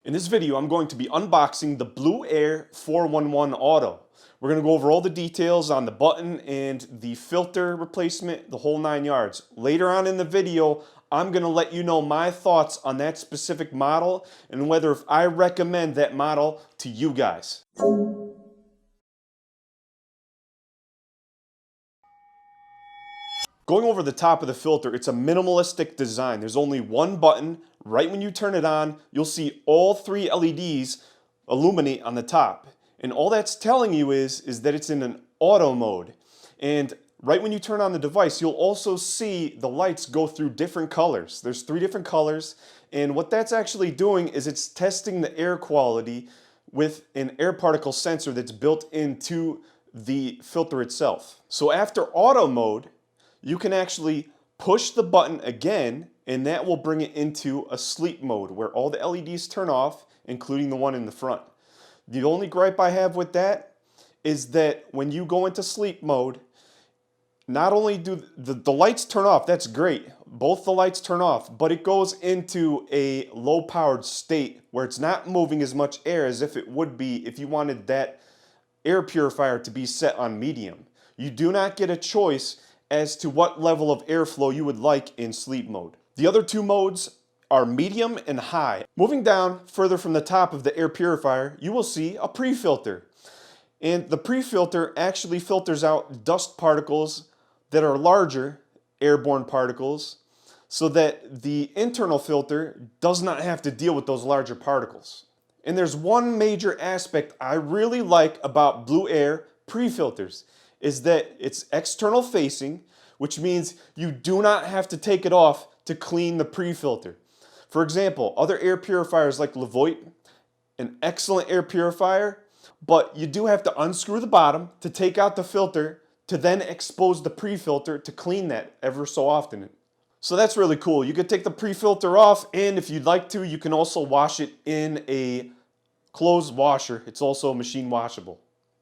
In this video, I'm going to be unboxing the Blueair 411 Auto. We're going to go over all the details on the button and the filter replacement, the whole 9 yards. Later on in the video, I'm going to let you know my thoughts on that specific model and whether if I recommend that model to you guys. Going over the top of the filter, it's a minimalistic design. There's only one button. Right when you turn it on, you'll see all 3 LEDs illuminate on the top. And all that's telling you is that it's in an auto mode. And right when you turn on the device, you'll also see the lights go through different colors. There's 3 different colors. And what that's actually doing is it's testing the air quality with an air particle sensor that's built into the filter itself. So after auto mode, you can actually push the button again, and that will bring it into a sleep mode where all the LEDs turn off, including the one in the front. The only gripe I have with that is that when you go into sleep mode, not only do the lights turn off, that's great, both the lights turn off, but it goes into a low powered state where it's not moving as much air as if it would be if you wanted that air purifier to be set on medium. You do not get a choice as to what level of airflow you would like in sleep mode. The other 2 modes are medium and high. Moving down further from the top of the air purifier, you will see a pre-filter. And the pre-filter actually filters out dust particles that are larger, airborne particles, so that the internal filter does not have to deal with those larger particles. And there's one major aspect I really like about Blueair pre-filters, is that it's external facing, which means you do not have to take it off to clean the pre-filter. For example, other air purifiers like Levoit, an excellent air purifier, but you do have to unscrew the bottom to take out the filter to then expose the pre-filter to clean that ever so often. So that's really cool. You could take the pre-filter off, and if you'd like to, you can also wash it in a clothes washer. It's also machine washable.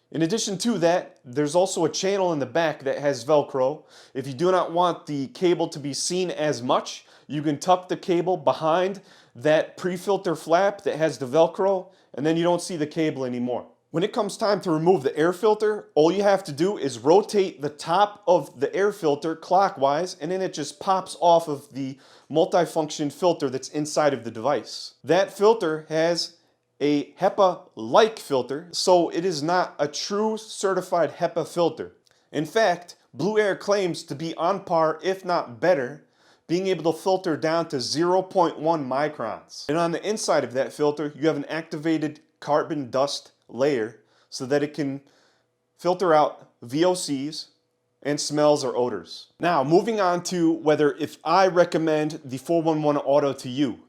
In addition to that, there's also a channel in the back that has Velcro. If you do not want the cable to be seen as much, you can tuck the cable behind that pre-filter flap that has the Velcro, and then you don't see the cable anymore. When it comes time to remove the air filter, all you have to do is rotate the top of the air filter clockwise, and then it just pops off of the multifunction filter that's inside of the device. That filter has a HEPA-like filter, so it is not a true certified HEPA filter. In fact, Blueair claims to be on par, if not better, being able to filter down to 0.1 microns. And on the inside of that filter, you have an activated carbon dust layer so that it can filter out VOCs and smells or odors. Now, moving on to whether if I recommend the 411 Auto to you.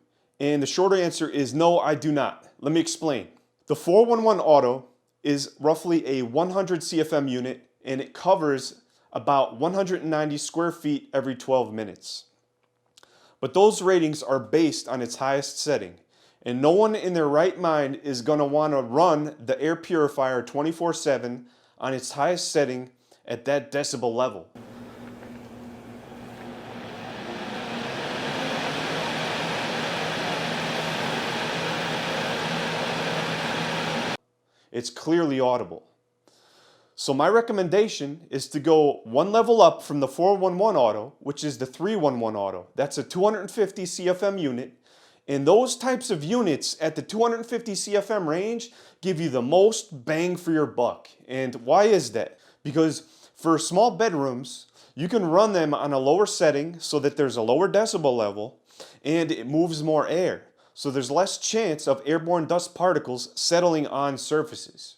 And the short answer is no, I do not. Let me explain. The 411 Auto is roughly a 100 CFM unit, and it covers about 190 square feet every 12 minutes. But those ratings are based on its highest setting, and no one in their right mind is going to want to run the air purifier 24/7 on its highest setting at that decibel level. It's clearly audible. So my recommendation is to go one level up from the 411 Auto, which is the 311 Auto. That's a 250 CFM unit. And those types of units at the 250 CFM range give you the most bang for your buck. And why is that? Because for small bedrooms, you can run them on a lower setting so that there's a lower decibel level and it moves more air. So there's less chance of airborne dust particles settling on surfaces.